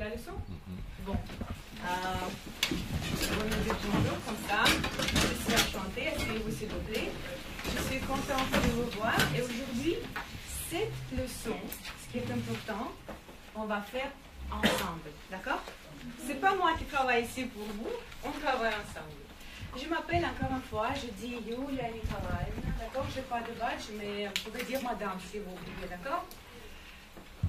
la leçon? Bon. Bonjour, comme ça. Je suis enchantée. Asseyez-vous, s'il vous plaît. Je suis contente de vous voir. Et aujourd'hui, cette leçon, ce qui est important, on va faire ensemble. D'accord? C'est pas moi qui travaille ici pour vous. On travaille ensemble. Je m'appelle encore une fois, je dis Yulia Nikolaevna, d'accord? Je n'ai pas de badge, mais vous pouvez dire madame si vous voulez, d'accord?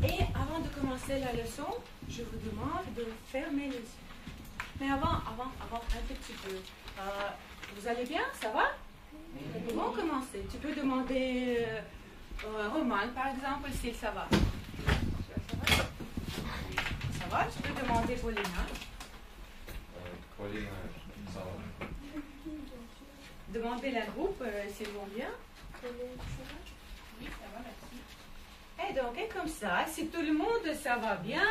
Et avant de commencer la leçon, je vous demande de fermer les yeux. Mais avant, un tout petit peu. Vous allez bien? Ça va? Nous pouvons commencer. Tu peux demander Roman, par exemple, si ça va. Ça va? Tu peux demander Paulina. Paulina, ça va. Demandez la groupe s'ils vont bien. Oui, ça va, merci. Et donc, et comme ça, si tout le monde, ça va bien,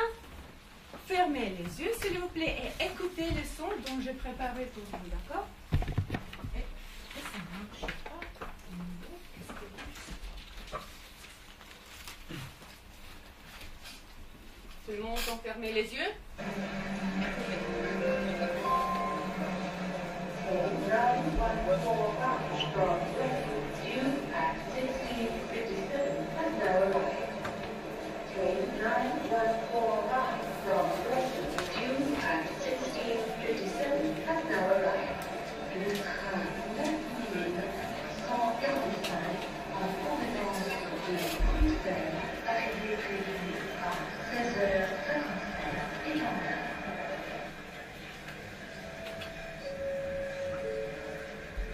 fermez les yeux, s'il vous plaît, et écoutez le son dont j'ai préparé pour vous, d'accord? Et ça ne marche pas. Tout le monde a fermé les yeux?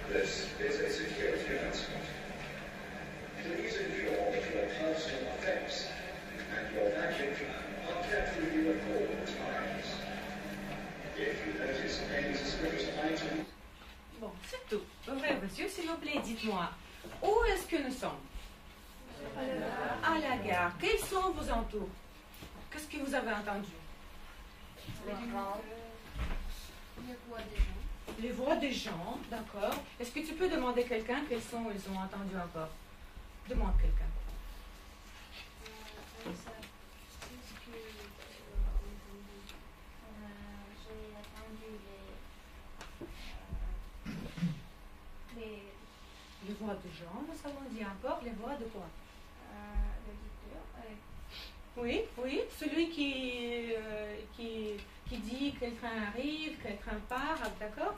This is a security announcement. Please ensure that your personal effects and your baggage are carefully at all times. If you notice any suspicious items... Bon, c'est tout. Ouvrez vos yeux, s'il vous plaît, dites-moi, où est-ce que nous sommes? À la gare. Quels sont vos entours? Qu'est-ce que vous avez entendu? Les voix des gens, d'accord. Est-ce que tu peux demander quelqu'un quels sons ils ont entendu encore? Demande quelqu'un. Les voix de gens, nous avons dit encore. Les voix de quoi? Oui, oui. Celui qui dit que quelqu'un arrive, quelqu'un part, d'accord?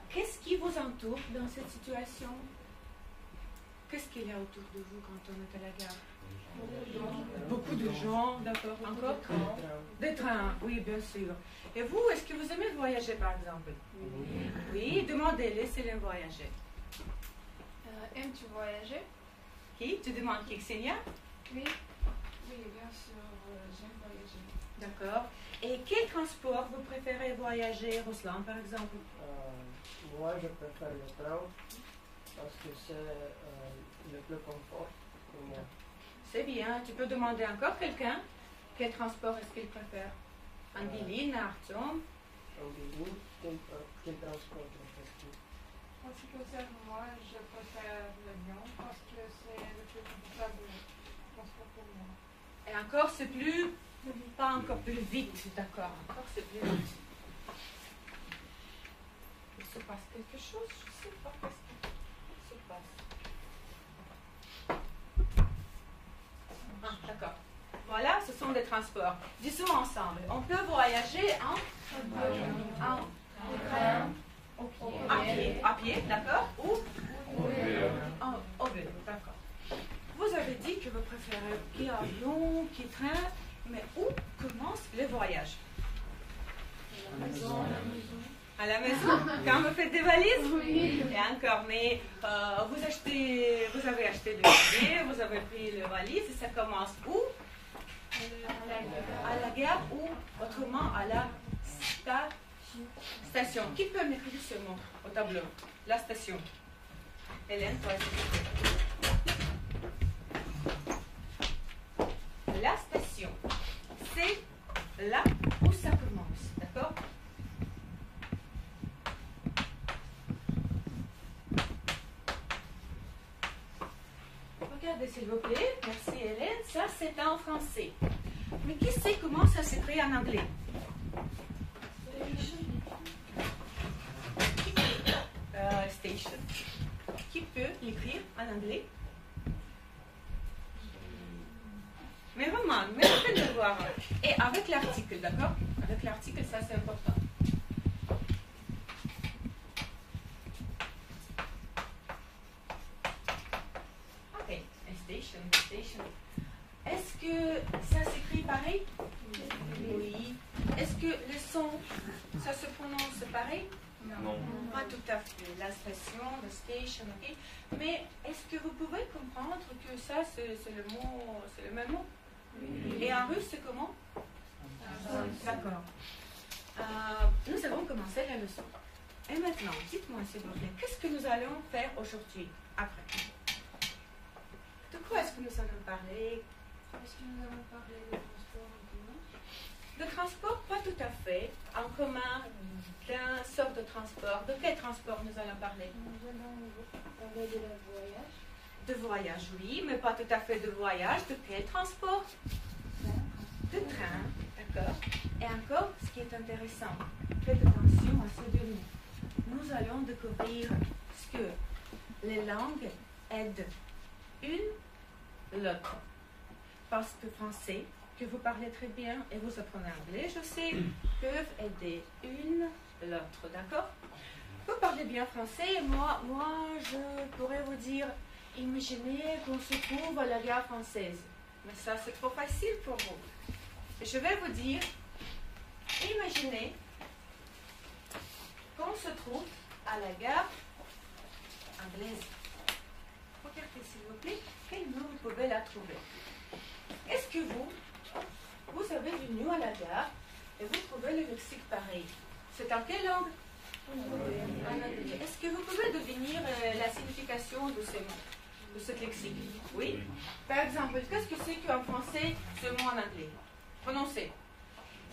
Qu'est-ce qui vous entoure dans cette situation? Qu'est-ce qu'il y a autour de vous quand on est à la gare? Beaucoup de gens, d'accord. Encore? Des trains, oui, bien sûr. Et vous, est-ce que vous aimez voyager, par exemple? Oui, demandez, laissez-les voyager. Aimes-tu voyager? Qui? Tu demandes qui, Xenia? Oui. Oui, bien sûr, j'aime voyager. D'accord. Et quel transport vous préférez voyager, Ruslan, par exemple? Moi, je préfère le train parce que c'est le plus confort pour moi. C'est bien. Tu peux demander encore quelqu'un quel transport est-ce qu'il préfère? Angelina, Artyom? Angelina, quel transport préfères-tu? En ce qui concerne moi, je préfère l'avion parce que c'est le plus confortable transport pour moi. Et encore, c'est plus... Pas encore plus vite, d'accord. Encore, c'est plus vite. Il se passe quelque chose? Je ne sais pas qu'est-ce qui se passe. Ah, d'accord. Voilà, ce sont des transports. Disons ensemble. On peut voyager à pied, d'accord? Ou au vélo, d'accord. Vous avez dit que vous préférez qui avion, qui train, mais où commence le voyage? À la maison. À la maison? Quand vous faites des valises? Oui. Et encore, mais vous avez acheté le billet, vous avez pris le valise et ça commence où? À la gare ou autrement à la station. Qui peut m'écrire ce mot au tableau? La station. Hélène, toi, s'il te plaît. La station, c'est là où ça commence, d'accord? Regardez s'il vous plaît, merci Hélène, ça c'est en français. Mais qui sait comment ça s'écrit en anglais? Station. Qui peut l'écrire en anglais? Mais vraiment, mais la peine de voir. Et avec l'article, d'accord? Avec l'article, ça c'est important. Ok, station, station. Est-ce que ça s'écrit pareil? Oui. Est-ce que le son, ça se prononce pareil? Non. Pas tout à fait. La station, la station, ok. Mais est-ce que vous pouvez comprendre que ça, c'est le mot, c'est le même mot? Oui. Et en russe, c'est comment? D'accord. Nous avons commencé la leçon. Et maintenant, dites-moi s'il vous plaît, qu'est-ce que nous allons faire aujourd'hui, après? De quoi est-ce que nous allons parler? Est-ce que nous allons parler de transport en commun? De transport, pas tout à fait. En commun, d'un sort de transport. De quel transport nous allons parler? Nous allons parler de la voyage. De voyage, oui, mais pas tout à fait de voyage. De quel transport? De train, d'accord. Et encore, ce qui est intéressant, faites attention à ce deux mots. Nous allons découvrir ce que les langues aident une l'autre. Parce que français, que vous parlez très bien et vous apprenez anglais, je sais, peuvent aider une l'autre, d'accord? Vous parlez bien français et moi, je pourrais vous dire, imaginez qu'on se trouve à la gare française. Mais ça, c'est trop facile pour vous. Je vais vous dire, imaginez qu'on se trouve à la gare anglaise. Regardez s'il vous plaît, quel nom vous pouvez la trouver. Est-ce que vous avez venu à la gare et vous trouvez le lexique pareil? C'est en quelle langue? En anglais. Est-ce que vous pouvez deviner la signification de ces mots, de ce lexique? Oui. Par exemple, qu'est-ce que c'est qu'en français ce mot en anglais? Prononcez.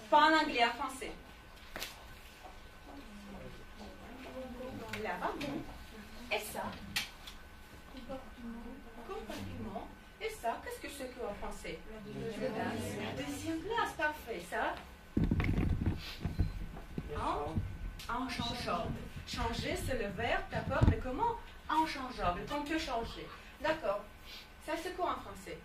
Pas en anglais, en français. La wagon. Et ça? Compartiment. Et ça, qu'est-ce que c'est qu'en français? La deuxième place, parfait. Ça? En changeable. Changer, c'est le verbe, d'accord, mais comment? En changeable, qu'on peut changer. D'accord. Ça, c'est quoi en français?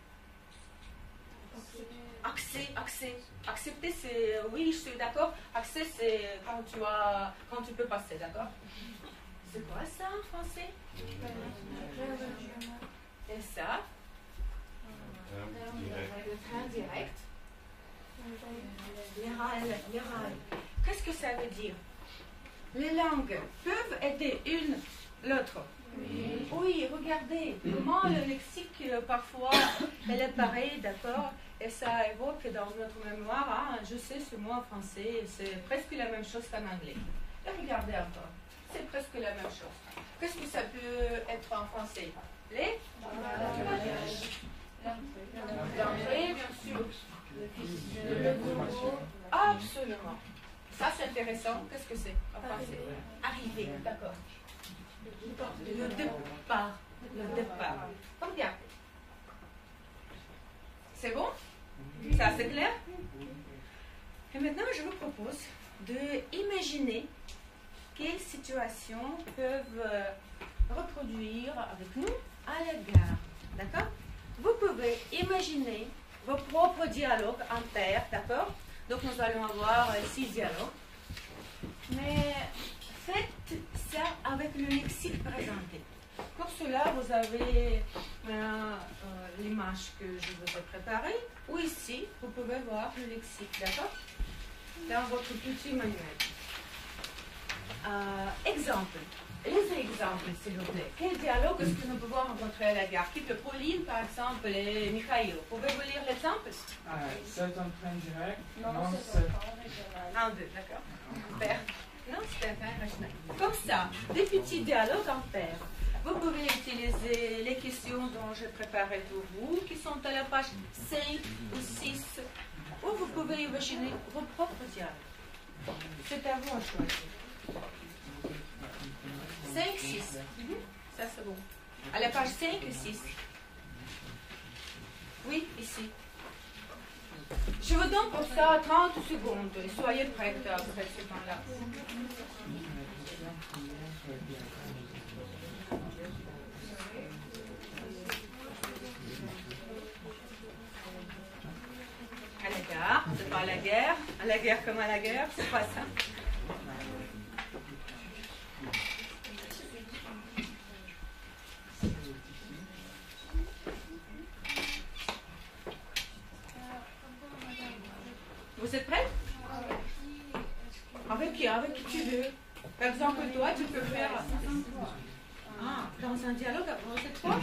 Accès. Accepter, c'est oui, je suis d'accord. Accès, c'est quand tu peux passer, d'accord? C'est quoi ça en français? Et ça? Le train direct. Les rails. Qu'est-ce que ça veut dire? Les langues peuvent aider une l'autre. Oui, regardez comment le lexique parfois elle est pareil, d'accord? Et ça évoque dans notre mémoire, je sais ce mot en français, c'est presque la même chose qu'en anglais. Et regardez encore, c'est presque la même chose. Qu'est-ce que ça peut être en français? Les l'entrée, bien sûr. Absolument. Ça, c'est intéressant. Qu'est-ce que c'est en français? Arriver, d'accord. Le départ. Le départ. Regardez. C'est bon? Ça, c'est clair? Et maintenant, je vous propose d'imaginer quelles situations peuvent reproduire avec nous à la gare. D'accord? Vous pouvez imaginer vos propres dialogues en paire, d'accord? Donc nous allons avoir 6 dialogues. Mais faites ça avec le lexique présenté. Pour cela, vous avez l'image que je vous ai préparée, ou ici, vous pouvez voir le lexique, d'accord? Dans votre petit manuel. Exemple. Les exemples, s'il vous plaît. Quel dialogue est-ce que nous pouvons rencontrer à la gare? Qui peut? Pauline, par exemple, et Mikhail. Pouvez-vous lire l'exemple? C'est un train direct. Non, c'est un train régional. Un, deux, d'accord. Paire. Non, c'est un train régional. Comme ça, des petits dialogues en paire. Vous pouvez utiliser les questions dont j'ai préparées pour vous, qui sont à la page 5 ou 6, ou vous pouvez imaginer vos propres dialogues. C'est à vous à choisir. 5, 6. Ça, c'est bon. À la page 5 et 6. Oui, ici. Je Je vous donne pour ça 30 secondes. Soyez prêts après ce temps-là. À la gare, c'est pas à la guerre. À la guerre comme à la guerre, c'est pas ça. Vous êtes prêts? Avec qui? Avec qui tu veux. Par exemple, toi, tu peux faire... Ah, dans un dialogue, vous êtes trois?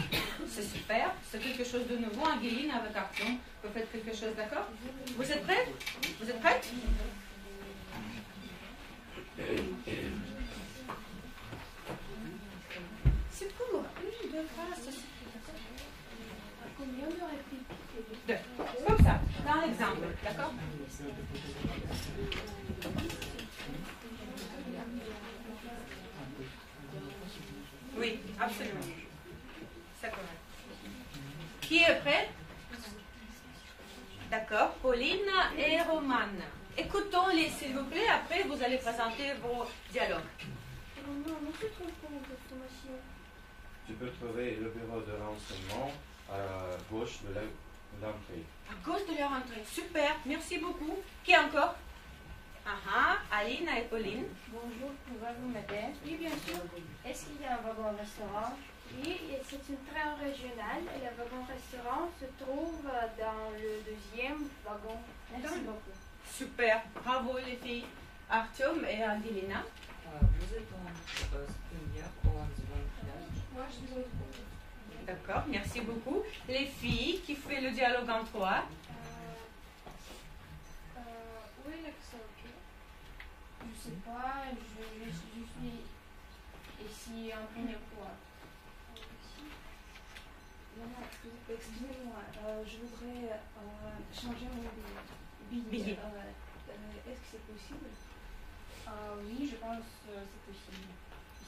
C'est super. C'est quelque chose de nouveau. Angeline avec Artyom, vous faites quelque chose, d'accord? Vous êtes prêts? Vous êtes prêtes? C'est court. Une, deux phrases. Combien de répliques? Deux. Comme ça, dans l'exemple, d'accord? Oui, absolument. C'est correct. Qui est prêt? D'accord. Pauline et Romane. Écoutons-les, s'il vous plaît. Après, vous allez présenter vos dialogues. Tu peux trouver le bureau de renseignement à gauche de l'entrée. À gauche de leur entrée. Super, merci beaucoup. Qui encore? Aline et Pauline. Bonjour, pouvez-vous m'aider? Oui, bien sûr. Est-ce qu'il y a un wagon-restaurant? Oui, c'est une train régionale et le wagon-restaurant se trouve dans le deuxième wagon. Merci beaucoup. Super, bravo les filles. Artyom et Angelina. Vous êtes en première ou en seconde classe? Moi, je suis au D'accord, merci beaucoup. Les filles qui font le dialogue en trois. Oui, l'accès, ok. Je sais pas, je suis ici en première fois. Excusez-moi, je voudrais changer mon billet. Est-ce que c'est possible? Oui, je pense que c'est possible.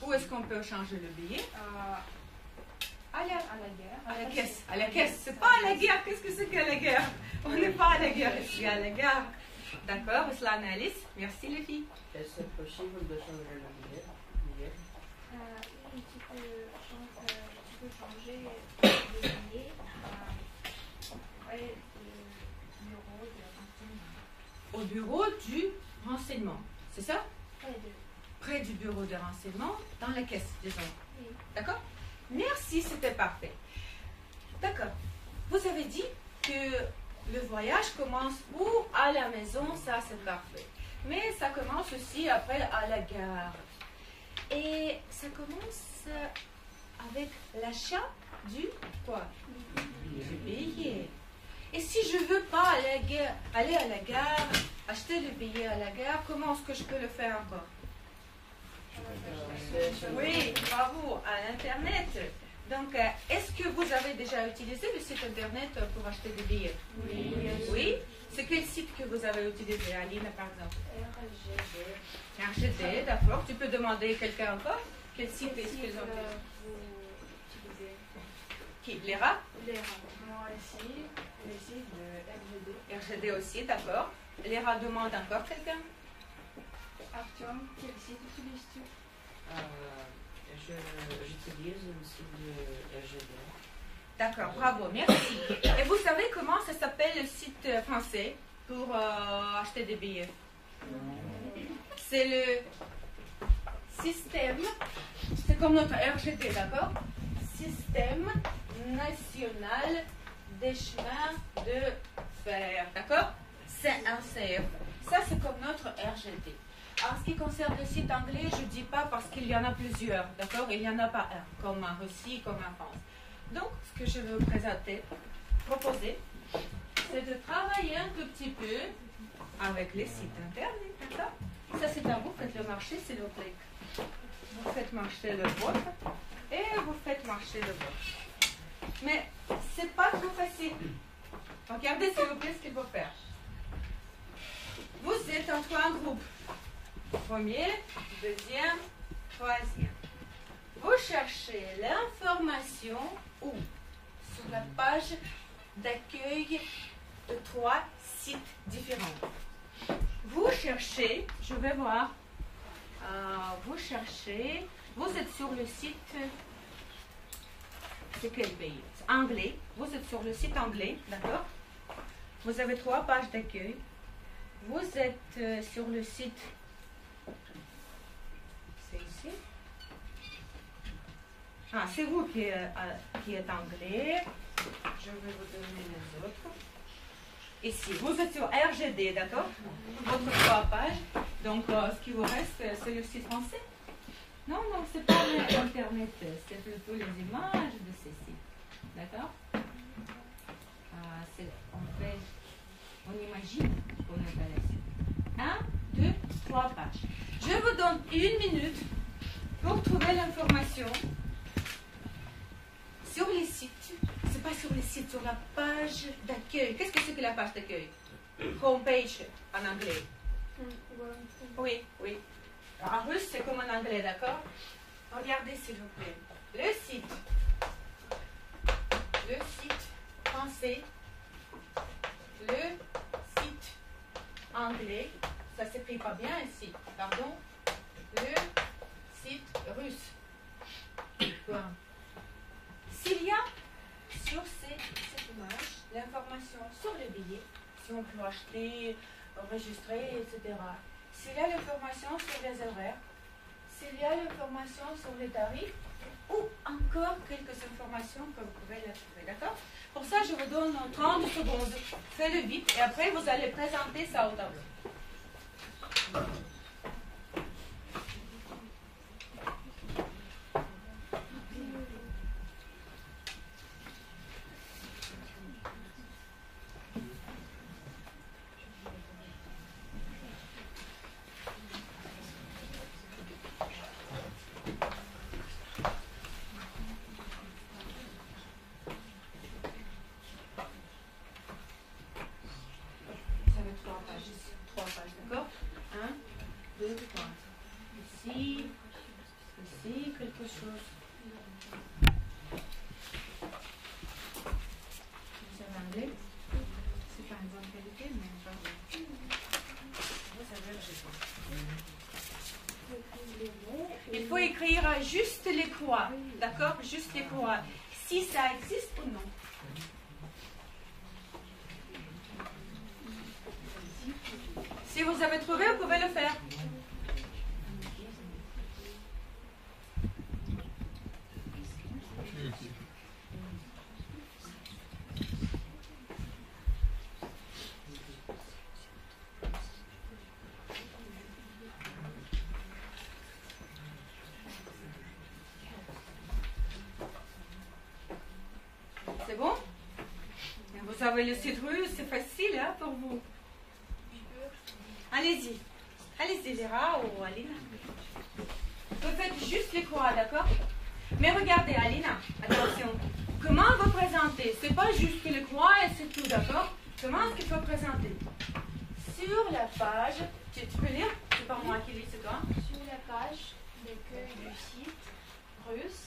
Où est-ce qu'on peut changer le billet? À la guerre. À la caisse. À la caisse. C'est pas à la guerre. Qu'est-ce que c'est qu'à la guerre? On n'est pas à la guerre ici, à la gare. D'accord, Ruslan et Alice. Merci les filles. Est-ce possible de changer le billet? Oui, tu peux changer le billet Au bureau du renseignement. C'est ça? près de. Près du bureau de renseignement, dans la caisse, disons. Oui. D'accord? Merci, c'était parfait. D'accord. Vous avez dit que le voyage commence où? À la maison, ça c'est parfait. Mais ça commence aussi après à la gare. Et ça commence avec l'achat du quoi? Du billet. Et si je ne veux pas aller à la gare, acheter le billet à la gare, comment est-ce que je peux le faire encore? Oui, bravo, à l'Internet. Donc, est-ce que vous avez déjà utilisé le site Internet pour acheter des billets? Oui. Oui? C'est quel site que vous avez utilisé, Aline, par exemple? RGD. RGD, d'accord. Tu peux demander quelqu'un encore? Quel site est-ce qu'ils ont utilisé? Qui? Léra? Léra. Moi aussi, le site de RGD. RGD aussi, d'accord. Léra demande encore quelqu'un? Artyom, quel site utilises-tu? J'utilise le site de RGD. D'accord, bravo, merci. Et vous savez comment ça s'appelle le site français pour acheter des billets? C'est le système, c'est comme notre RGD, d'accord? Système national des chemins de fer, d'accord? C'est un CF. Ça, c'est comme notre RGD. En ce qui concerne le site anglais, je ne dis pas parce qu'il y en a plusieurs, d'accord? Il n'y en a pas un, comme en Russie, comme en France. Donc, ce que je veux proposer, c'est de travailler un tout petit peu avec les sites internet, d'accord? Ça, c'est à vous, faites le marché, s'il vous plaît. Vous faites marcher le vôtre et vous faites marcher le vôtre. Mais c'est pas trop facile. Regardez, s'il vous plaît, ce qu'il faut faire. Vous êtes en trois groupes. Premier, deuxième, troisième. Vous cherchez l'information où? Sur la page d'accueil de 3 sites différents. Vous cherchez, je vais voir, vous cherchez, vous êtes sur le site, c'est quel pays? Anglais, vous êtes sur le site anglais, d'accord? Vous avez 3 pages d'accueil. Vous êtes sur le site, c'est ici. Ah, c'est vous qui êtes anglais. Je vais vous donner les autres. Ici, vous êtes sur RGD, d'accord? Votre 3 pages. Donc, ce qui vous reste, c'est le site français. Non, non, c'est pas Internet, c'est plutôt les images de ces sites. D'accord? On imagine qu'on est à 1, 2, 3 pages. Je vous donne 1 minute pour trouver l'information sur les sites. C'est pas sur les sites, sur la page d'accueil. Qu'est-ce que c'est que la page d'accueil? Homepage en anglais. Oui, oui. En russe, c'est comme en anglais, d'accord? Regardez s'il vous plaît. Le site français, le site anglais, ça s'écrit pas bien ici, pardon, le site russe. Bon. S'il y a sur cette image l'information sur le billet, si on peut acheter, enregistrer, etc. S'il y a l'information sur les horaires, s'il y a l'information sur les tarifs, ou encore quelques informations que vous pouvez la trouver, d'accord? Pour ça, je vous donne 30 secondes. Faites-le vite et après, vous allez présenter ça au tableau. Il faut écrire juste les croix, d'accord? Juste les croix. Si ça existe ou non. Si vous avez trouvé, vous pouvez le faire. C'est bon? Vous avez le site russe, c'est facile hein, pour vous. Allez-y. Allez-y, Vera ou Alina. Vous faites juste les croix, d'accord? Mais regardez, Alina, attention. Comment vous présenter? C'est pas juste les croix et c'est tout, d'accord? Comment est-ce qu'il faut présenter? Sur la page, tu peux lire? C'est pas moi qui lis, c'est toi. Sur la page d'accueil du site russe,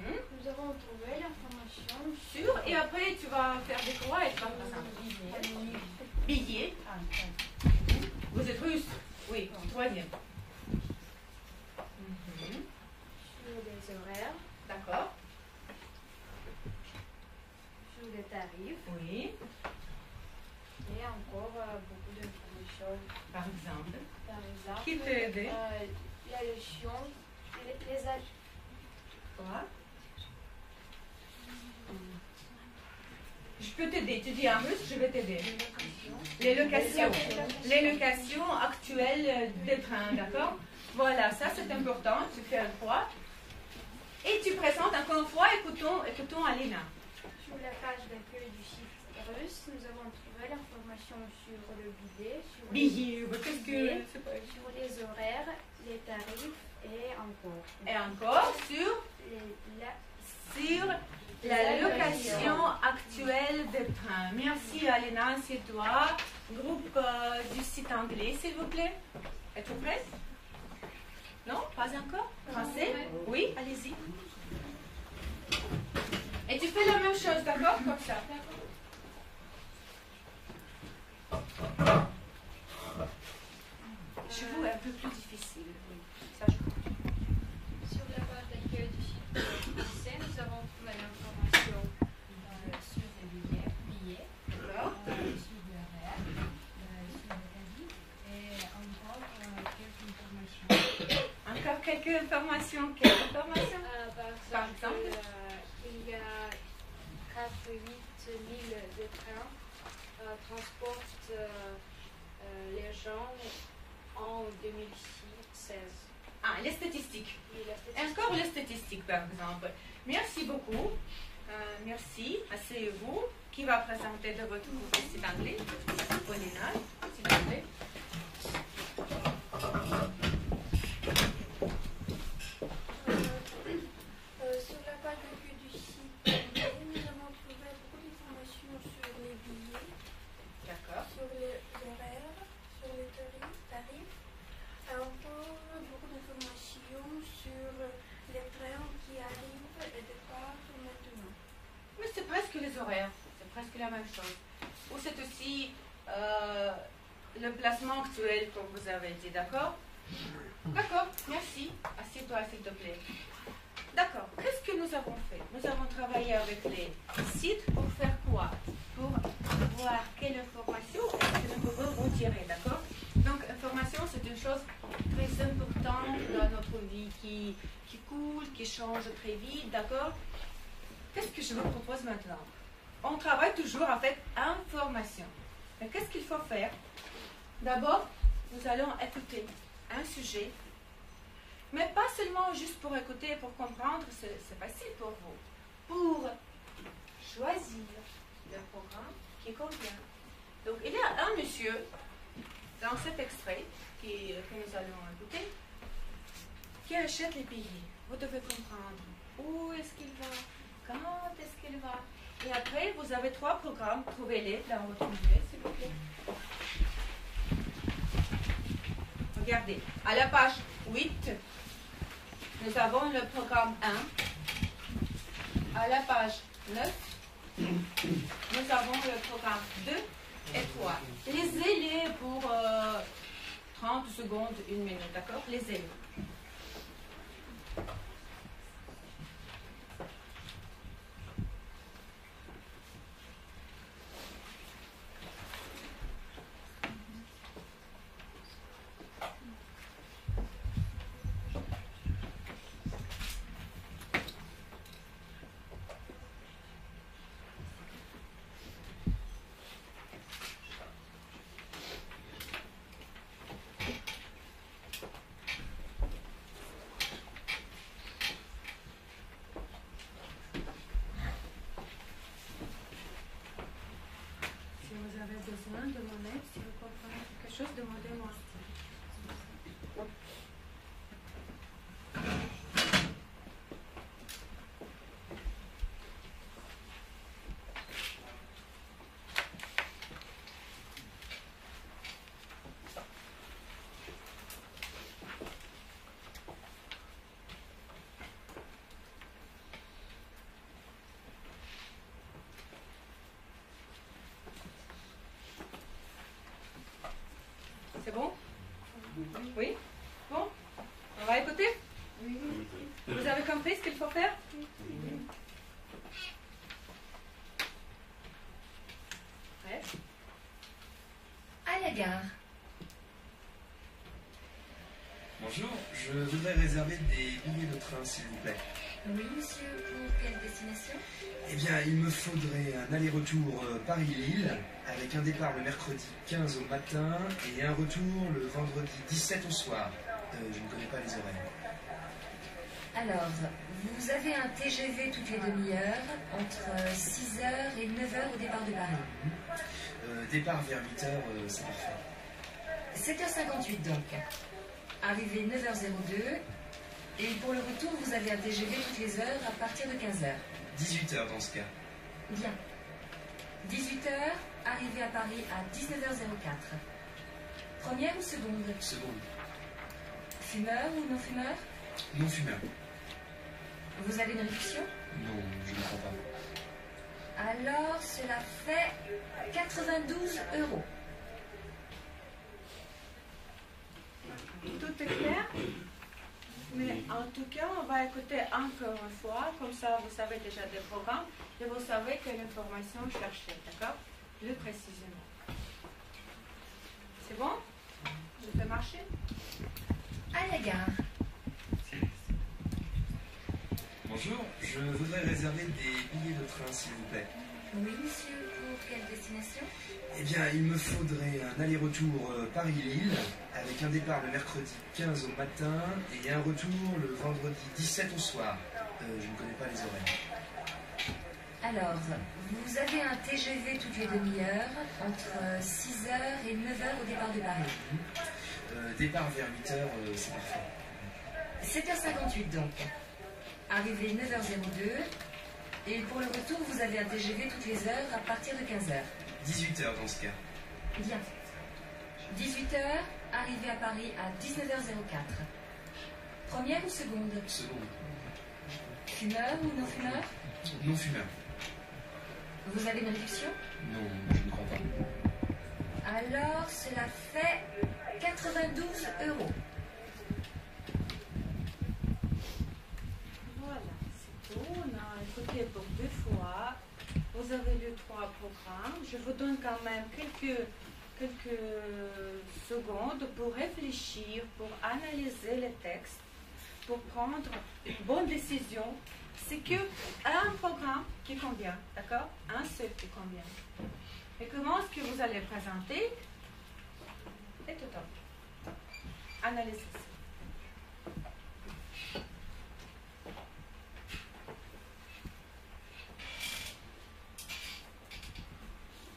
nous avons trouvé l'information sur, et après tu vas faire des croix et tu vas présenter. Billet. Vous êtes russe? Oui, troisième. sur les horaires, D'accord. sur les tarifs Oui. et encore beaucoup d'informations. Par exemple. Par exemple, Qui peut aider? la légion, les Quoi? Je peux t'aider. Tu dis en russe, je vais t'aider. Les locations. Les locations actuelles des trains, d'accord? Voilà, ça c'est important. Tu fais un croix. Et tu présentes encore une fois, écoutons Alina. Sur la page d'accueil du site russe, nous avons trouvé l'information sur le billet, sur les horaires, les tarifs et encore. Et encore sur la location actuelle des trains. Merci Alina, c'est toi. Groupe du site anglais, s'il vous plaît. Êtes-vous prête? Non? Pas encore? Français? Oui? Allez-y. Et tu fais la même chose, d'accord? Comme ça. formation, quelle formation? Par exemple, il y a 4-8 000 de trains transportent les gens en 2016. Ah, les statistiques. Oui, la statistique. Encore les statistiques, par exemple. Merci beaucoup. Merci. Asseyez-vous. Qui va présenter de votre côté d'anglais? Paulina, s'il vous plaît. Sur la page d'accueil du site, nous avons trouvé beaucoup d'informations sur les billets, D'accord. sur les horaires, sur les tarifs, et encore beaucoup d'informations sur les trains qui arrivent et départent maintenant. Mais c'est presque les horaires. C'est presque la même chose. Ou c'est aussi le placement actuel, comme vous avez dit, d'accord? D'accord, merci. Assieds-toi, s'il te plaît. D'accord, qu'est-ce que nous avons fait? Nous avons travaillé avec les sites pour faire quoi? Pour voir quelle information est-ce que nous pouvons retirer, d'accord? Donc, information, c'est une chose très importante dans notre vie qui coule, qui change très vite, d'accord? Qu'est-ce que je vous propose maintenant? On travaille toujours avec information. Mais qu'est-ce qu'il faut faire? D'abord, nous allons écouter un sujet, mais pas seulement juste pour écouter et pour comprendre, c'est facile pour vous. Pour choisir le programme qui convient. Donc, il y a un monsieur dans cet extrait que nous allons écouter qui achète les billets. Vous devez comprendre où est-ce qu'il va, quand est-ce qu'il va. Et après, vous avez 3 programmes. Trouvez-les dans votre livret, s'il vous plaît. Regardez, à la page 8, nous avons le programme 1. À la page 9, nous avons le programme 2 et 3. Lisez-les pour 30 secondes, 1 minute, d'accord? Lisez-les. Besoin de mon aide, si vous comprenez quelque chose, demandez-moi. C'est bon? Oui? Bon? On va écouter? Oui. Vous avez compris ce qu'il faut faire? Prêt? À la gare. Bonjour, je voudrais réserver des billets de train, s'il vous plaît. Oui, monsieur, pour quelle destination? Eh bien, il me faudrait un aller-retour Paris-Lille, avec un départ le mercredi 15 au matin et un retour le vendredi 17 au soir. Je ne connais pas les horaires. Alors, vous avez un TGV toutes les demi-heures, entre 6h et 9h au départ de Paris. Départ vers 8h, c'est parfait. 7h58 donc. Arrivée 9h02. Et pour le retour, vous avez un TGV toutes les heures à partir de 15h. 18h dans ce cas. Bien. 18h, arrivée à Paris à 19h04. Première ou seconde? Seconde. Fumeur ou non-fumeur? Non-fumeur. Vous avez une réduction? Non, je ne crois pas. Alors, cela fait 92 €. Tout est clair? Mais en tout cas, on va écouter encore une fois, comme ça vous savez déjà des programmes et vous savez quelle information chercher, d'accord? Plus précisément. C'est bon? Je fais marcher? À la gare. Bonjour, je voudrais réserver des billets de train, s'il vous plaît. Oui, monsieur, pour quelle destination? Eh bien, il me faudrait un aller-retour Paris-Lille, avec un départ le mercredi 15 au matin et un retour le vendredi 17 au soir. Je ne connais pas les horaires. Alors, vous avez un TGV toutes les demi-heures, entre 6h et 9h au départ de Paris. Départ vers 8h, c'est parfait. 7h58 donc. Arrivée 9h02. Et pour le retour, vous avez un TGV toutes les heures à partir de 15h. 18h dans ce cas. Bien. 18h, arrivée à Paris à 19h04. Première ou seconde? Seconde. Fumeur ou non-fumeur? Non-fumeur. Vous avez une réduction? Non, je ne crois pas. Alors, cela fait 92 €. Voilà, c'est tout. On a écouté pour 2 fois. Vous avez lu 3 programmes. Je vous donne quand même quelques secondes pour réfléchir, pour analyser les textes, pour prendre une bonne décision. C'est qu'un programme qui convient, d'accord? Un seul qui convient. Et comment est-ce que vous allez présenter? Et tout temps. Analysez ça.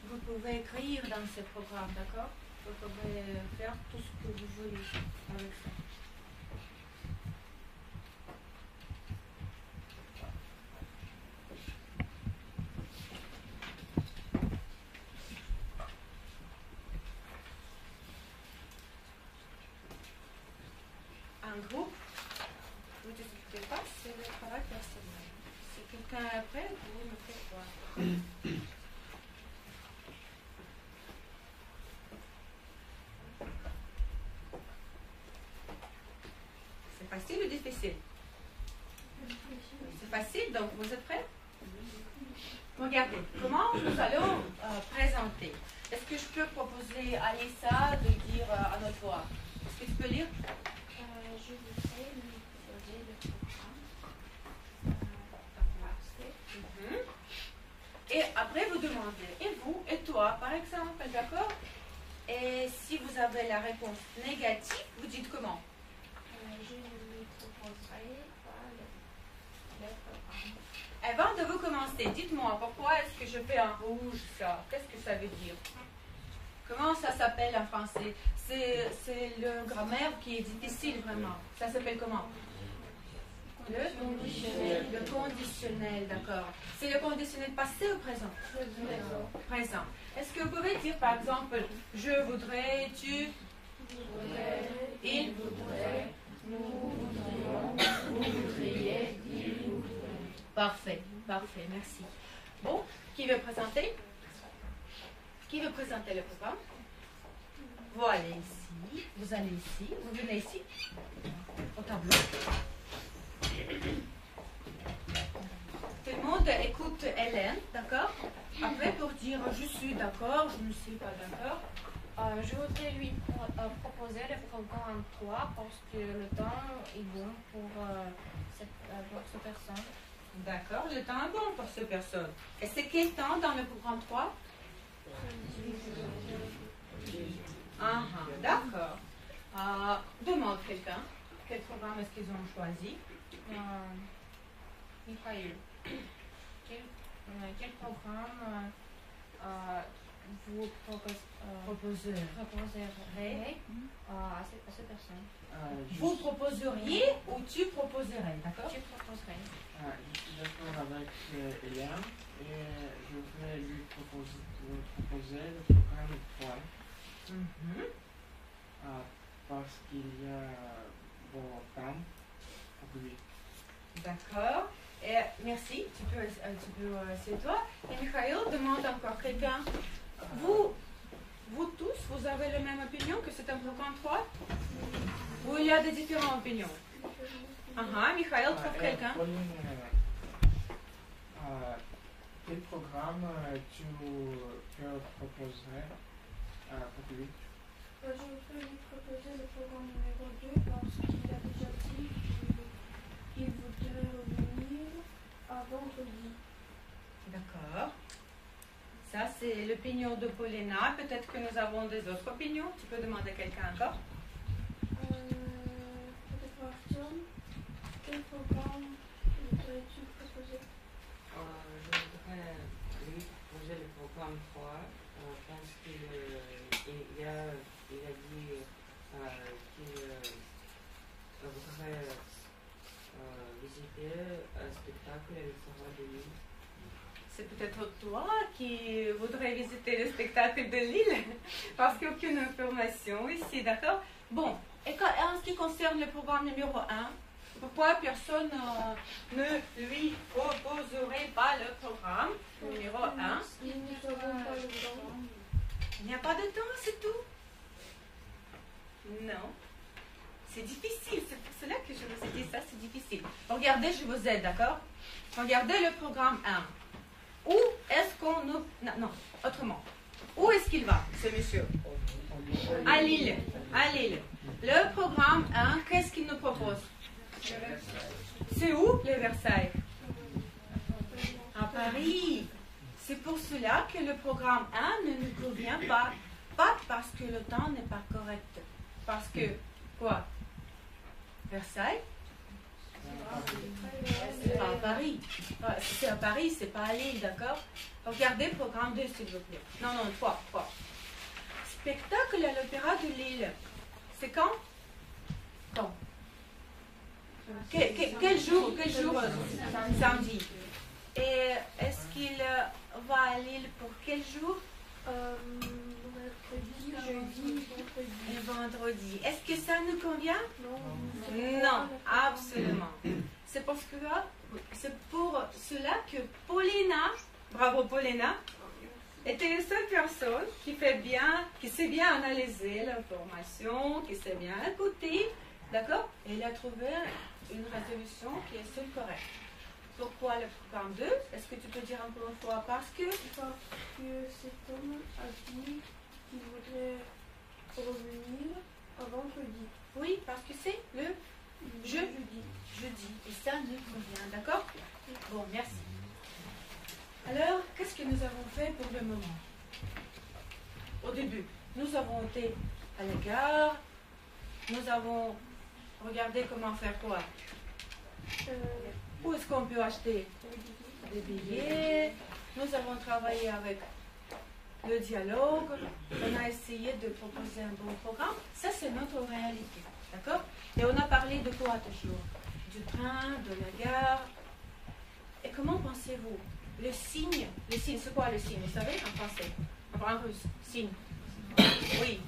Vous pouvez écrire dans ce programme, d'accord? Vous pouvez faire tout ce que vous voulez avec ça. Un groupe, vous ne discutez pas, c'est le travail personnel. Si quelqu'un est prêt, vous me faites voir. C'est facile ou difficile? C'est facile, donc vous êtes prêts? Regardez, comment nous allons présenter? Est-ce que je peux proposer à Lisa de dire à notre voix? Est-ce que tu peux lire? Je voudrais lui proposer le programme. Et après, vous demandez, et vous, et toi, par exemple, d'accord? Et si vous avez la réponse négative, vous dites comment? Je lui proposerai pas le programme. Avant de vous commencer, dites-moi, pourquoi est-ce que je fais un rouge, ça? Qu'est-ce que ça veut dire? Comment ça s'appelle en français? C'est le grammaire qui est difficile, vraiment. Ça s'appelle comment? Le conditionnel, d'accord. C'est le conditionnel passé ou présent? Présent. Est-ce que vous pouvez dire, par exemple, je voudrais, tu voudrais, il voudrait, nous voudrions, vous voudriez, il voudrait. Parfait, parfait, merci. Bon, qui veut présenter? Qui veut présenter le programme? Vous allez ici, vous allez ici, vous venez ici, au tableau. Tout le monde écoute Hélène, d'accord? Après, pour dire je suis d'accord, je ne suis pas d'accord. Je voudrais lui proposer le programme 3 parce que le temps est bon pour cette personne. D'accord, le temps est bon pour cette personne. Et c'est quel temps dans le programme 3? D'accord. Demande quelqu'un. Quel programme est-ce qu'ils ont choisi? Mikhail, quel programme vous proposerez à cette personne? Vous proposeriez ou tu proposerais, d'accord? Tu proposerais. Je suis d'accord avec Hélène et je vais lui proposer le programme 3 parce qu'il y a bon temps pour lui. D'accord. Et merci. Tu peux c'est toi. Et Mikhail demande encore quelqu'un. Vous tous, vous avez la même opinion que c'est un programme 3? Ou il y a des différentes opinions? Mikhail trouve quelqu'un. Quel programme tu peux proposer pour lui? Je peux lui proposer le programme numéro 2 parce qu'il a déjà dit qu'il voudrait revenir à vendredi. D'accord. Ça, c'est l'opinion de Paulina. Peut-être que nous avons des autres opinions. Tu peux demander à quelqu'un encore. Peut-être Artyom, quel programme voudrais-tu proposer? Je voudrais lui proposer le programme 3 parce qu'il a dit qu'il voudrait visiter un spectacle et le Fora de Lille. C'est peut-être toi qui voudrais visiter le spectacle de Lille, parce qu'il n'y a aucune information ici, d'accord? Bon, et en ce qui concerne le programme numéro 1, pourquoi personne ne lui proposerait pas le programme numéro 1? Nous n'avons pas le temps. Il n'y a pas de temps, c'est tout? Non. C'est difficile, c'est pour cela que je vous ai dit ça, c'est difficile. Regardez, je vous aide, d'accord? Regardez le programme 1. Où est-ce qu'on nous... Non, autrement. Où est-ce qu'il va, ce monsieur? À Lille. À Lille. Le programme 1, qu'est-ce qu'il nous propose? C'est où, les Versailles? À Paris. C'est pour cela que le programme 1 ne nous convient pas. Pas parce que le temps n'est pas correct. Parce que, quoi? Versailles? C'est pas à Paris. C'est à Paris, c'est pas à Lille, d'accord? Regardez programme 2, s'il vous plaît. Non, 3. Spectacle à l'Opéra de Lille. C'est quand? Quand? Quel jour? Samedi. Et est-ce qu'il va à Lille pour quel jour? Mercredi, jeudi, vendredi. Et vendredi. Est-ce que ça nous convient? Non. Non, absolument. C'est pour cela que Paulina, bravo Paulina, était la seule personne qui sait bien analyser l'information, qui sait bien écouter, d'accord? Et elle a trouvé une résolution qui est seule correcte. Pourquoi le programme 2? Est-ce que tu peux dire encore une fois? Parce que cet homme a dit qu'il voudrait revenir à vendredi. Oui, parce que c'est le jeudi. Et ça nous convient, d'accord? Bon, merci. Alors, qu'est-ce que nous avons fait pour le moment? Au début, nous avons été à la gare, nous avons regardé comment faire quoi? Où est-ce qu'on peut acheter des billets? Nous avons travaillé avec le dialogue, on a essayé de proposer un bon programme. Ça, c'est notre réalité, d'accord? Et on a parlé de quoi toujours? Du train, de la gare. Et comment pensez-vous? Le signe, c'est quoi le signe? Vous savez, en français, en russe, signe. Oui,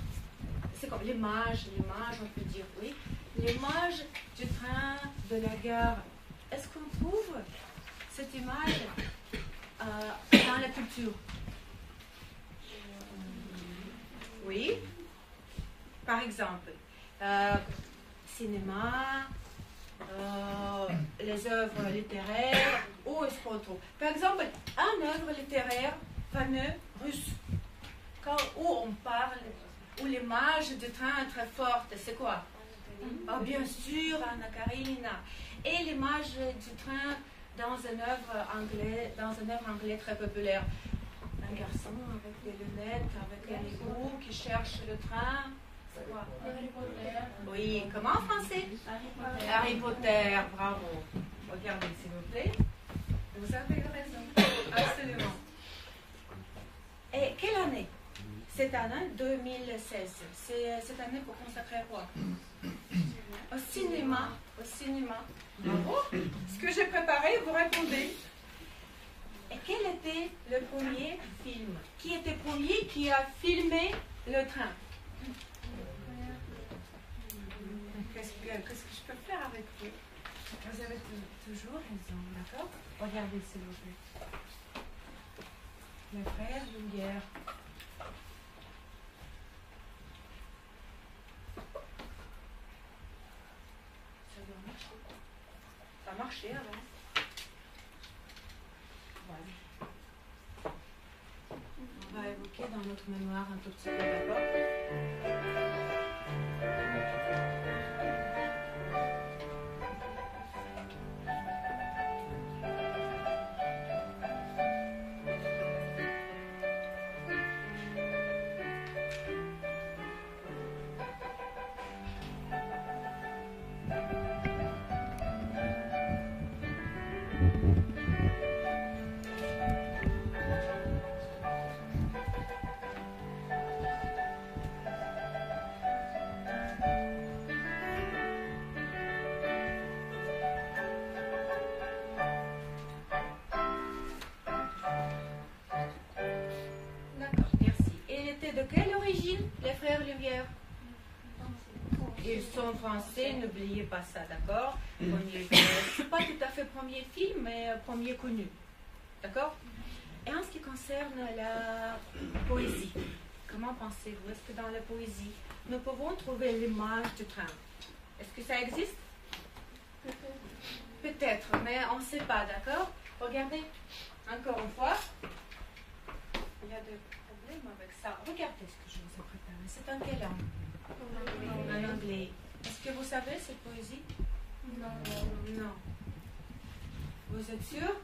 c'est comme l'image, on peut dire, oui. L'image du train, de la gare. Est-ce qu'on trouve cette image dans la culture? Oui. Par exemple, cinéma, les œuvres littéraires, où est-ce qu'on trouve? Par exemple, une œuvre littéraire fameuse russe, où on parle, où l'image du train est très forte, c'est quoi? Bien sûr, Anna Karenina. Et l'image du train dans une œuvre anglaise très populaire. Un garçon avec des lunettes, avec un égout qui cherche le train. C'est quoi? Harry Potter. Oui, comment en français? Harry Potter, bravo. Regardez, s'il vous plaît. Vous avez raison. Absolument. Et quelle année? Cette année, 2016. C'est cette année pour consacrer à quoi? Au cinéma. Bravo. Ce que j'ai préparé, vous répondez. Et quel était le premier film? Qui était premier qui a filmé le train? Qu'est-ce que je peux faire avec vous? Vous avez toujours raison, d'accord? Regardez, s'il vous plaît. Le frère Lumière. Ça a marché avant. Voilà. On va évoquer dans notre mémoire un tout petit peu d'abord. de quelle origine, les frères Lumière? Ils sont français, n'oubliez pas ça, d'accord? C'est pas tout à fait premier film, mais premier connu. D'accord? Et en ce qui concerne la poésie, comment pensez-vous? Est-ce que dans la poésie, nous pouvons trouver l'image du train? Est-ce que ça existe? Peut-être, mais on ne sait pas, d'accord? Regardez, encore une fois, il y a des problèmes avec ça. Regardez ce que je vous ai préparé. C'est en quelle langue? En anglais. Est-ce que vous savez cette poésie? Non. Non. Vous êtes sûr?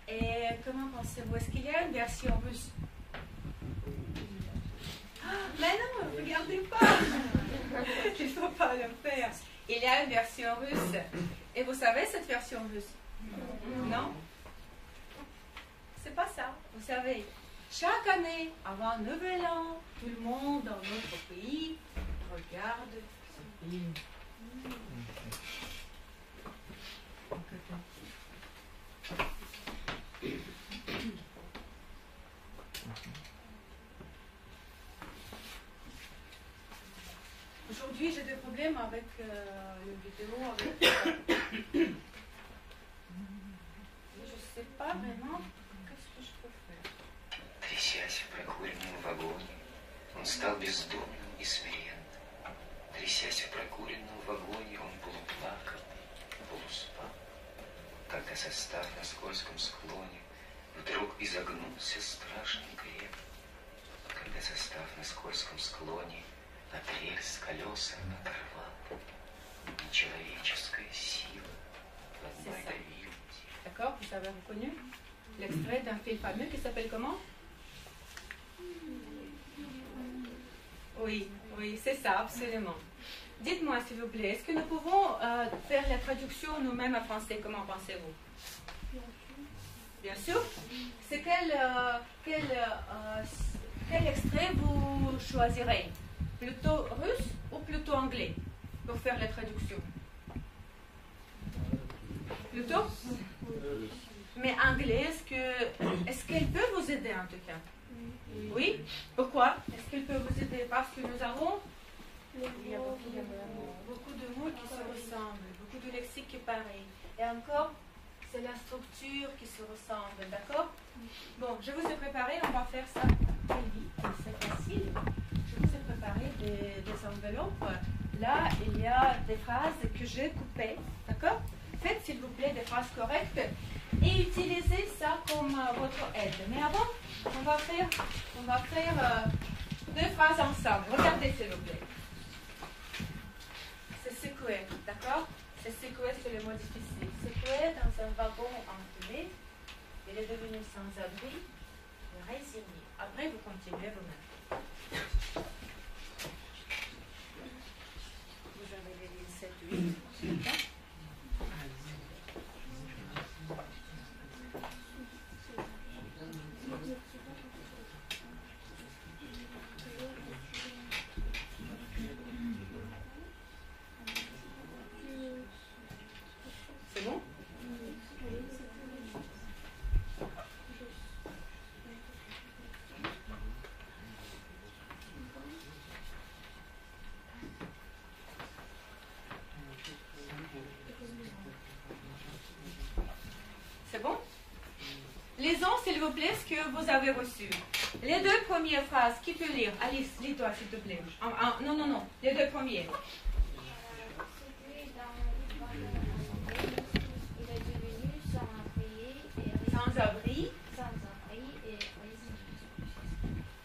Et comment pensez-vous? Est-ce qu'il y a une version russe? Ah, mais non, regardez pas! Il ne faut pas le faire. Il y a une version russe. Et vous savez cette version russe? Non? C'est pas ça. Vous savez, chaque année, avant Nouvel An, tout le monde dans notre pays regarde ce film. Aujourd'hui, j'ai des problèmes avec le vidéo, avec... je ne sais pas vraiment qu'est-ce que je peux faire. Трясясь в прокуренном вагоне, он стал бездумным и смиренным. Трясясь в прокуренном вагоне, он полуплакал, полуспал. Когда состав на скользком склоне вдруг изогнулся страшный греб. Когда состав на скользком склоне от рельс колеса оторвал. Нечеловеческая сила одной давила. D'accord, vous avez reconnu l'extrait d'un film fameux qui s'appelle comment? Oui, oui, c'est ça, absolument. Dites-moi, s'il vous plaît, est-ce que nous pouvons faire la traduction nous-mêmes en français? Comment pensez-vous? Bien sûr. C'est quel extrait vous choisirez? Plutôt russe ou plutôt anglais pour faire la traduction? Plutôt? Mais anglais, est-ce qu'elle peut vous aider en tout cas? Oui? Pourquoi? Est-ce qu'elle peut vous aider? Parce que nous avons beaucoup de mots qui se ressemblent, beaucoup de lexique qui est pareil. Et encore, c'est la structure qui se ressemble, d'accord? Bon, je vous ai préparé, on va faire ça très vite, c'est facile. Je vous ai préparé des enveloppes. Là, il y a des phrases que j'ai coupées, d'accord? Faites s'il vous plaît des phrases correctes et utilisez ça comme votre aide. Mais avant, on va faire deux phrases ensemble. Regardez s'il vous plaît. C'est secoué, d'accord? C'est secoué, c'est le mot difficile. Secoué dans un wagon enfumé, il est devenu sans abri, résigné. Après, vous continuez vous-même. Vous avez les lignes 7, 8, d'accord? C'est bon? C'est bon? Lisons s'il vous plaît ce que vous avez reçu. Les deux premières phrases, qui peut lire? Alice, lis-toi s'il te plaît. Non, les deux premiers. Sans abri et résigné.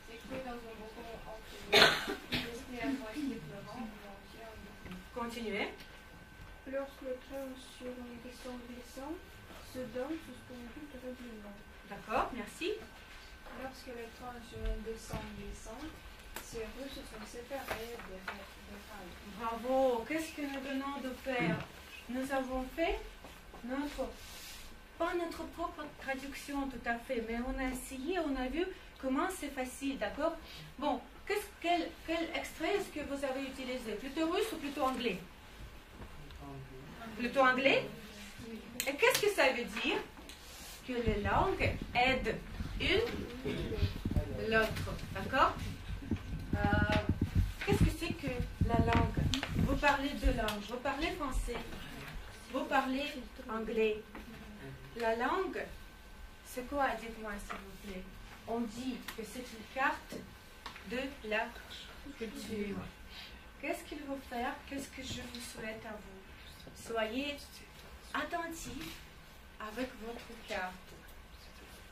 C'est que dans un wagon enfumé, resté à moitié pleurant, continuez. Lorsque le train sur une question glissante se donne suspendu terriblement. D'accord, merci. Lorsque le train sur une descente glissante, ces rues se sont séparées des rails. Bravo. Qu'est-ce que nous venons de faire? Nous avons fait pas notre propre traduction tout à fait, mais on a essayé, on a vu comment c'est facile, d'accord? Bon, quel extrait est-ce que vous avez utilisé? Plutôt russe ou plutôt anglais? Plutôt anglais? Et qu'est-ce que ça veut dire? Que les langues aident une l'autre. D'accord? Qu'est-ce que c'est que la langue? Vous parlez deux langues. Vous parlez français. Vous parlez anglais. La langue, c'est quoi? Dites-moi s'il vous plaît. On dit que c'est une carte de la culture. Qu'est-ce qu'il faut faire? Qu'est-ce que je vous souhaite à vous? Soyez attentifs avec votre carte.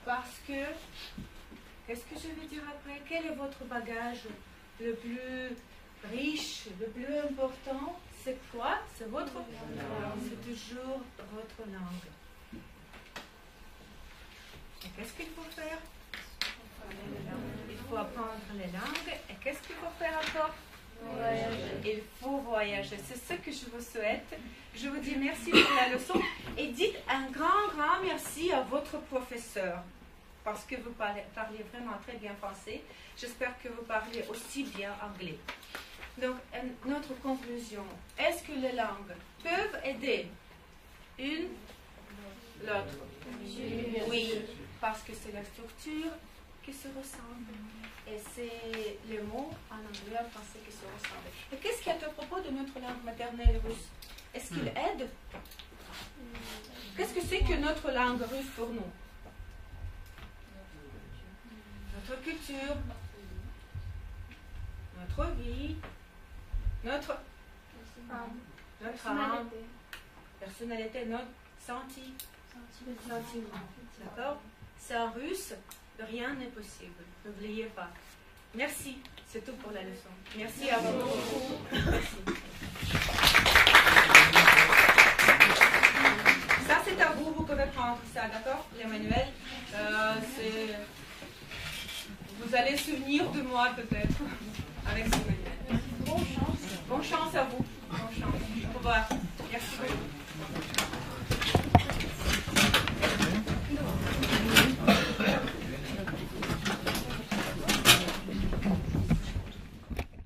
Parce que, qu'est-ce que je vais dire après? Quel est votre bagage le plus riche, le plus important? C'est quoi? C'est votre langue. C'est toujours votre langue. Et qu'est-ce qu'il faut faire? Il faut apprendre les langues. Et qu'est-ce qu'il faut faire encore? Voyager. Il faut voyager. C'est ce que je vous souhaite. Je vous dis merci pour la leçon. Et dites un grand merci à votre professeur. Parce que vous parlez vraiment très bien français. J'espère que vous parlez aussi bien anglais. Donc, notre conclusion. Est-ce que les langues peuvent aider une l'autre? Oui, parce que c'est la structure qui se ressemble. Et c'est les mots en anglais et en français qui se ressemblent. Et qu'est-ce qu'il y a à propos de notre langue maternelle russe? Est-ce qu'il aide? Qu'est-ce que c'est que notre langue russe pour nous? Notre culture, notre vie, notre âme, personnalité, notre sentiment. D'accord? Sans russe, rien n'est possible. N'oubliez pas. Merci. C'est tout pour la leçon. Merci à vous. Merci. Ça, c'est à vous. Vous pouvez prendre ça, d'accord? Les manuels. Vous allez souvenir de moi, peut-être.